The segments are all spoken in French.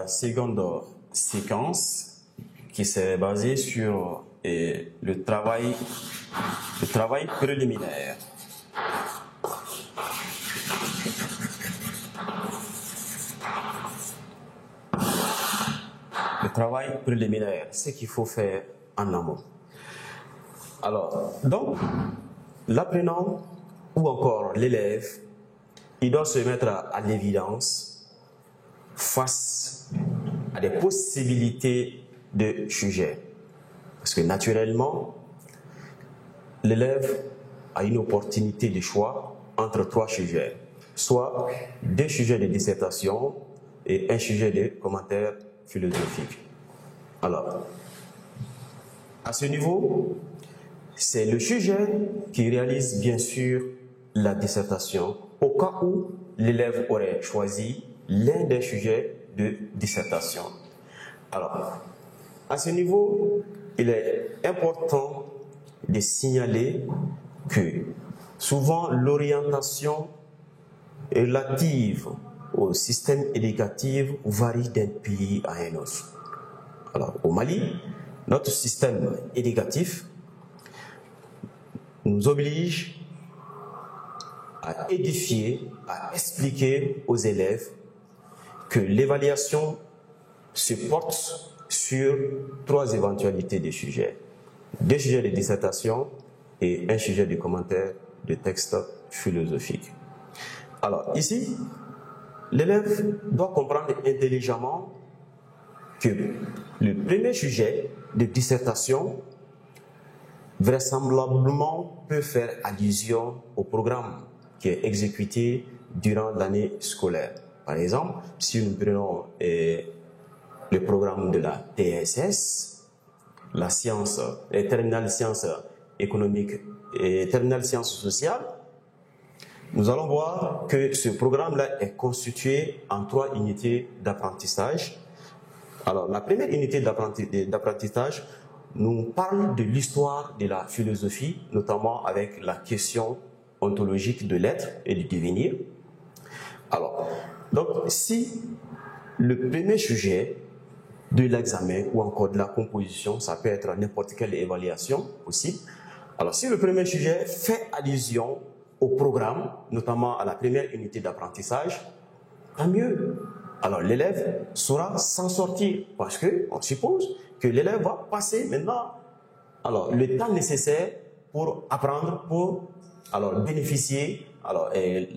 seconde séquence qui s'est basée sur le travail préliminaire. Le travail préliminaire, ce qu'il faut faire en amont. Alors, donc, l'apprenant ou encore l'élève, il doit se mettre à l'évidence face à des possibilités de sujets. Parce que naturellement, l'élève a une opportunité de choix entre 3 sujets, soit 2 sujets de dissertation et 1 sujet de commentaire philosophique. Alors, à ce niveau, c'est le sujet qui réalise bien sûr la dissertation au cas où l'élève aurait choisi l'un des sujets de dissertation. Alors, à ce niveau, il est important de signaler que souvent l'orientation relative au système éducatif varie d'un pays à un autre. Alors, au Mali, notre système éducatif nous oblige à édifier, à expliquer aux élèves que l'évaluation se porte sur 3 éventualités de sujets. 2 sujets de dissertation et 1 sujet de commentaire de texte philosophique. Alors ici, l'élève doit comprendre intelligemment que le premier sujet de dissertation vraisemblablement peut faire allusion au programme qui est exécuté durant l'année scolaire. Par exemple, si nous prenons le programme de la TSS, la science, les terminales sciences économiques et terminales sciences sociales, nous allons voir que ce programme-là est constitué en 3 unités d'apprentissage. Alors, la première unité d'apprentissage nous parle de l'histoire de la philosophie, notamment avec la question ontologique de l'être et du devenir. Alors, donc, si le premier sujet de l'examen ou encore de la composition, ça peut être n'importe quelle évaluation possible. Alors, si le premier sujet fait allusion au programme, notamment à la première unité d'apprentissage, tant mieux. Alors, l'élève saura s'en sortir parce qu'on suppose que l'élève va passer maintenant le temps nécessaire pour apprendre, pour bénéficier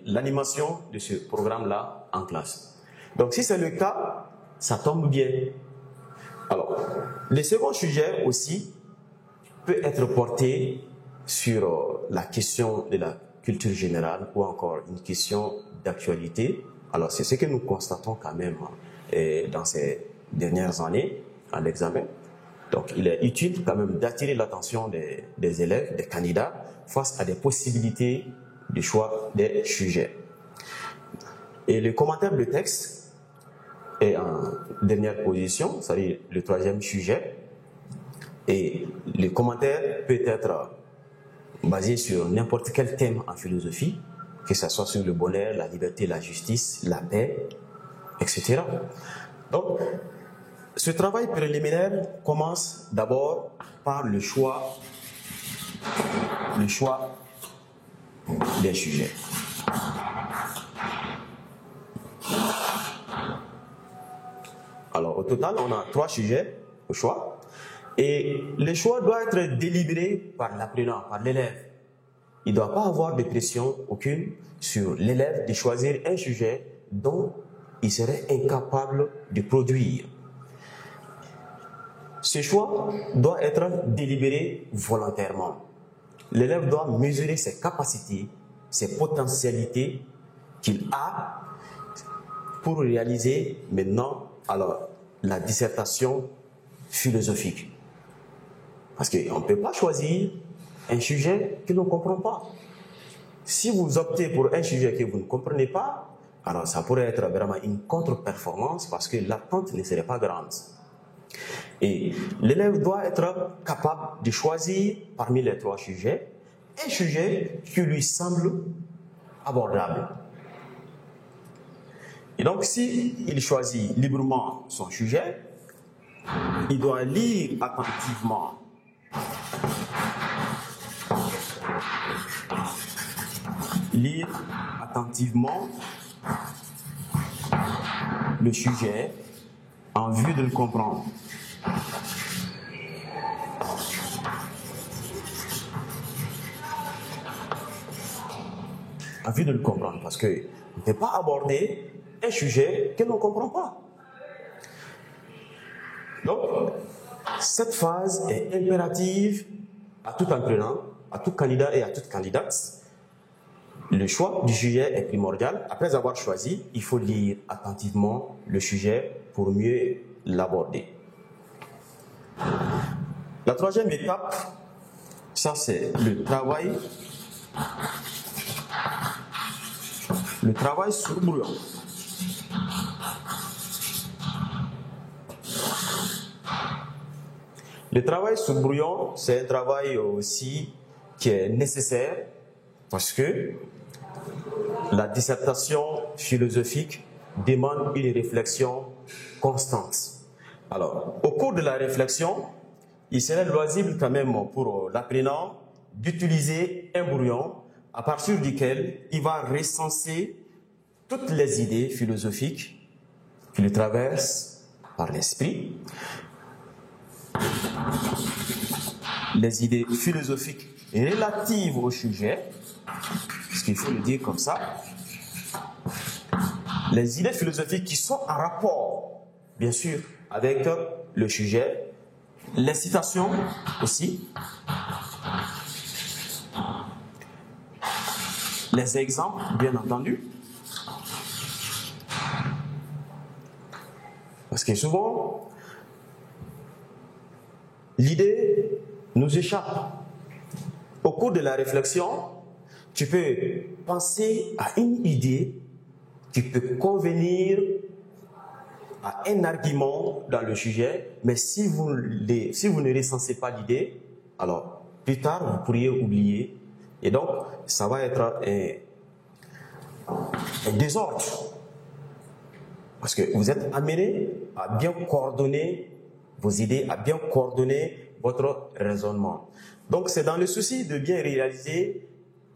l'animation de ce programme-là en classe. Donc, si c'est le cas, ça tombe bien. Alors, le second sujet aussi peut être porté sur la question de la culture générale ou encore une question d'actualité. Alors, c'est ce que nous constatons quand même dans ces dernières années en examen. Donc, il est utile quand même d'attirer l'attention des élèves, des candidats, face à des possibilités de choix des sujets. Et le commentaire de texte est en dernière position, c'est-à-dire le 3e sujet. Et le commentaire peut être basé sur n'importe quel thème en philosophie, que ce soit sur le bonheur, la liberté, la justice, la paix, etc. Donc, ce travail préliminaire commence d'abord par le choix des sujets. Alors, au total, on a 3 sujets au choix. Et le choix doit être délibéré par l'apprenant, par l'élève. Il ne doit pas avoir de pression aucune sur l'élève de choisir un sujet dont il serait incapable de produire. Ce choix doit être délibéré volontairement. L'élève doit mesurer ses capacités, ses potentialités qu'il a pour réaliser maintenant la dissertation philosophique. Parce qu'on ne peut pas choisir un sujet que l'on ne comprend pas. Si vous optez pour un sujet que vous ne comprenez pas, alors ça pourrait être vraiment une contre-performance parce que l'attente ne serait pas grande. Et l'élève doit être capable de choisir parmi les 3 sujets un sujet qui lui semble abordable. Et donc, s'il choisit librement son sujet, il doit lire attentivement le sujet en vue de le comprendre. En vue de le comprendre, parce qu'on ne peut pas aborder un sujet que l'on ne comprend pas. Donc, cette phase est impérative à tout apprenant, à tout candidat et à toute candidate. Le choix du sujet est primordial. Après avoir choisi, il faut lire attentivement le sujet pour mieux l'aborder. La troisième étape, ça c'est le travail sur brouillon. Le travail sur brouillon, c'est un travail aussi qui est nécessaire parce que la dissertation philosophique demande une réflexion constante. Alors, au cours de la réflexion, il serait loisible quand même pour l'apprenant d'utiliser un brouillon à partir duquel il va recenser toutes les idées philosophiques qui le traversent par l'esprit, les idées philosophiques relatives au sujet, parce qu'il faut le dire comme ça, les idées philosophiques qui sont en rapport, bien sûr, avec le sujet, les citations aussi, les exemples, bien entendu, parce que souvent, l'idée nous échappe. Au cours de la réflexion, tu peux penser à une idée qui peut convenir à un argument dans le sujet, mais si vous ne recensez pas l'idée, alors plus tard vous pourriez oublier. Et donc, ça va être un désordre. Parce que vous êtes amené à bien coordonner vos idées, à bien coordonner votre raisonnement. Donc, c'est dans le souci de bien réaliser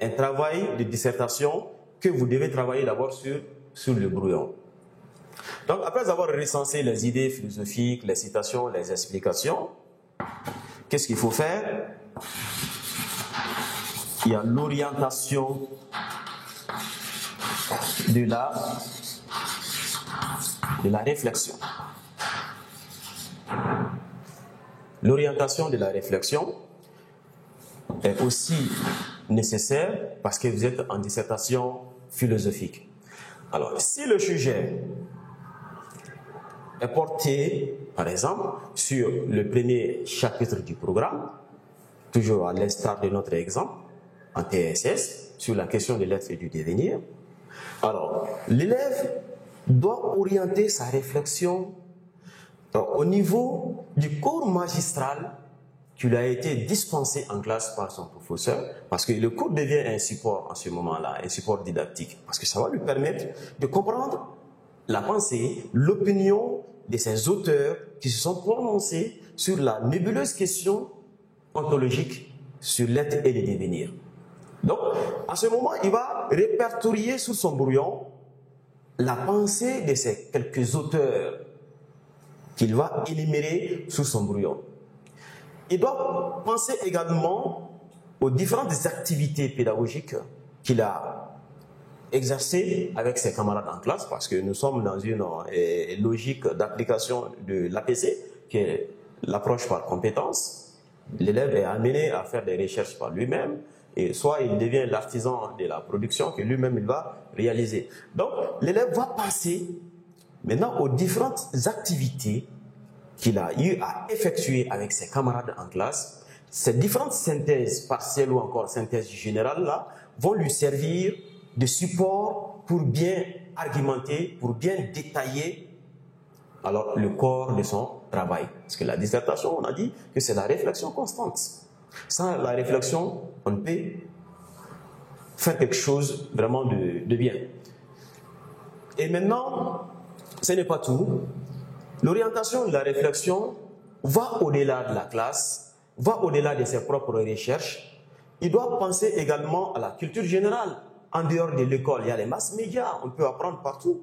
un travail de dissertation que vous devez travailler d'abord sur le brouillon. Donc, après avoir recensé les idées philosophiques, les citations, les explications, qu'est-ce qu'il faut faire? Il y a l'orientation de la réflexion. L'orientation de la réflexion est aussi nécessaire parce que vous êtes en dissertation philosophique. Alors, si le sujet est porté, par exemple, sur le premier chapitre du programme, toujours à l'instar de notre exemple, en TSS, sur la question de l'être et du devenir, alors, l'élève doit orienter sa réflexion au niveau du cours magistral qui lui a été dispensé en classe par son professeur, parce que le cours devient un support en ce moment-là, un support didactique, parce que ça va lui permettre de comprendre la pensée, l'opinion de ces auteurs qui se sont prononcés sur la nébuleuse question ontologique sur l'être et le devenir. Donc, à ce moment, il va répertorier sur son brouillon la pensée de ces quelques auteurs qu'il va énumérer sur son brouillon. Il doit penser également aux différentes activités pédagogiques qu'il a exercées avec ses camarades en classe, parce que nous sommes dans une logique d'application de l'APC, qui est l'approche par compétence. L'élève est amené à faire des recherches par lui-même, et soit il devient l'artisan de la production que lui-même il va réaliser. Donc, l'élève va passer maintenant aux différentes activités qu'il a eu à effectuer avec ses camarades en classe. Ces différentes synthèses partielles ou encore synthèses générales là vont lui servir de support pour bien argumenter, pour bien détailler alors le corps de son travail. Parce que la dissertation, on a dit que c'est la réflexion constante. Sans la réflexion, on ne peut faire quelque chose vraiment de bien. Et maintenant, ce n'est pas tout. L'orientation de la réflexion va au-delà de la classe, va au-delà de ses propres recherches. Il doit penser également à la culture générale. En dehors de l'école, il y a les mass médias, on peut apprendre partout.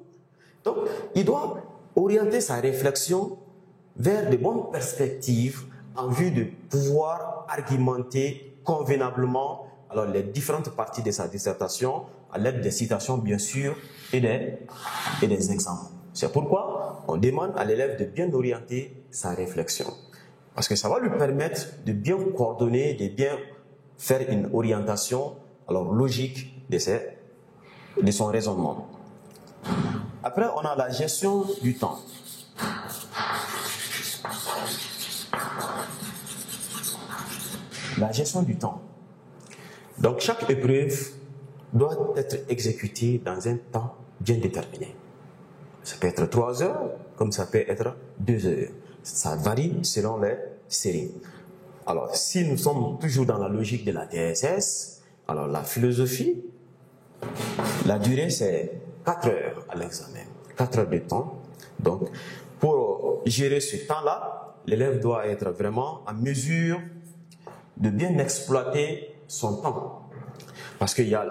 Donc, il doit orienter sa réflexion vers de bonnes perspectives en vue de pouvoir argumenter convenablement alors, les différentes parties de sa dissertation à l'aide des citations, bien sûr, et des exemples. C'est pourquoi on demande à l'élève de bien orienter sa réflexion. Parce que ça va lui permettre de bien coordonner, de bien faire une orientation alors, logique de son raisonnement. Après, on a la gestion du temps. La gestion du temps. Donc, chaque épreuve doit être exécutée dans un temps bien déterminé. Ça peut être 3 heures, comme ça peut être 2 heures. Ça varie selon les séries. Alors, si nous sommes toujours dans la logique de la TSS, alors la philosophie, la durée c'est 4 heures à l'examen, 4 heures de temps. Donc, pour gérer ce temps-là, l'élève doit être vraiment en mesure de bien exploiter son temps. Parce qu'il y a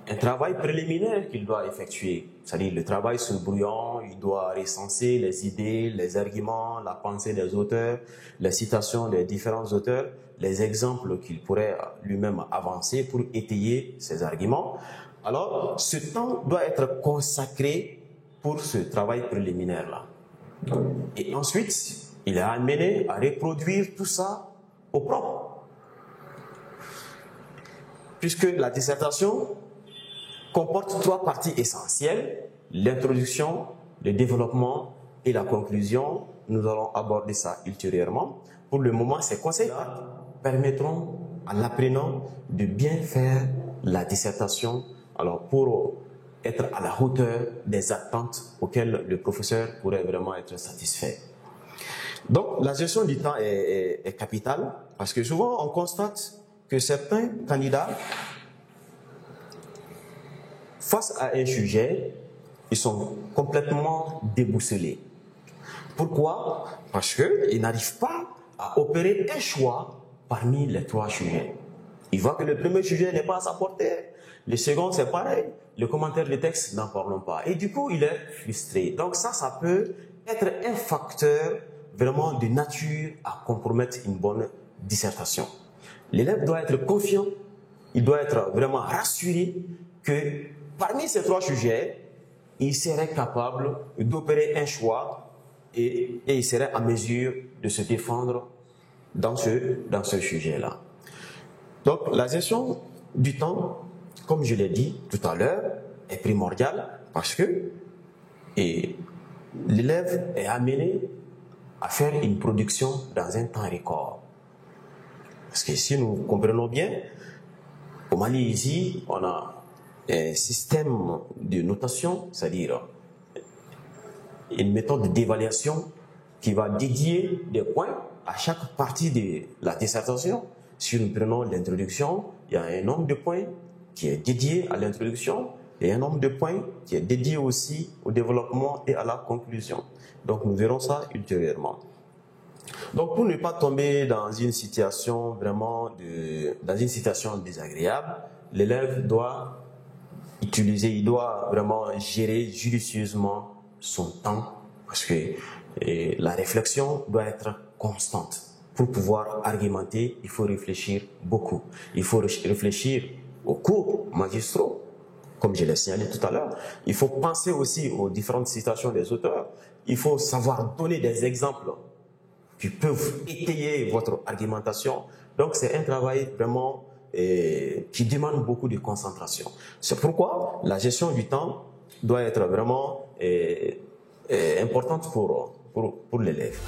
un travail préliminaire qu'il doit effectuer. C'est-à-dire le travail sur le brouillon, il doit recenser les idées, les arguments, la pensée des auteurs, les citations des différents auteurs, les exemples qu'il pourrait lui-même avancer pour étayer ses arguments. Alors, ce temps doit être consacré pour ce travail préliminaire-là. Et ensuite, il est amené à reproduire tout ça au propre. Puisque la dissertation comporte 3 parties essentielles, l'introduction, le développement et la conclusion. Nous allons aborder ça ultérieurement. Pour le moment, ces conseils permettront à l'apprenant de bien faire la dissertation alors pour être à la hauteur des attentes auxquelles le professeur pourrait vraiment être satisfait. Donc, la gestion du temps est capitale parce que souvent, on constate que certains candidats, face à un sujet, ils sont complètement déboussolés. Pourquoi? Parce qu'ils n'arrivent pas à opérer un choix parmi les 3 sujets. Ils voient que le premier sujet n'est pas à sa portée, le second c'est pareil, le commentaire de texte n'en parlons pas. Et du coup, il est frustré. Donc ça peut être un facteur vraiment de nature à compromettre une bonne dissertation. L'élève doit être confiant, il doit être vraiment rassuré que parmi ces 3 sujets, il serait capable d'opérer un choix et il serait en mesure de se défendre dans ce sujet-là. Donc, la gestion du temps, comme je l'ai dit tout à l'heure, est primordiale parce que l'élève est amené à faire une production dans un temps record. Parce que si nous comprenons bien, au Mali ici, on a un système de notation, c'est-à-dire une méthode d'évaluation qui va dédier des points à chaque partie de la dissertation. Si nous prenons l'introduction, il y a un nombre de points qui est dédié à l'introduction et un nombre de points qui est dédié aussi au développement et à la conclusion. Donc nous verrons ça ultérieurement. Donc pour ne pas tomber dans une situation désagréable, l'élève doit il doit vraiment gérer judicieusement son temps parce que la réflexion doit être constante. Pour pouvoir argumenter, il faut réfléchir beaucoup. Il faut réfléchir aux cours magistraux, comme je l'ai signalé tout à l'heure. Il faut penser aussi aux différentes citations des auteurs. Il faut savoir donner des exemples qui peuvent étayer votre argumentation. Donc c'est un travail vraiment qui demande beaucoup de concentration. C'est pourquoi la gestion du temps doit être vraiment importante pour l'élève.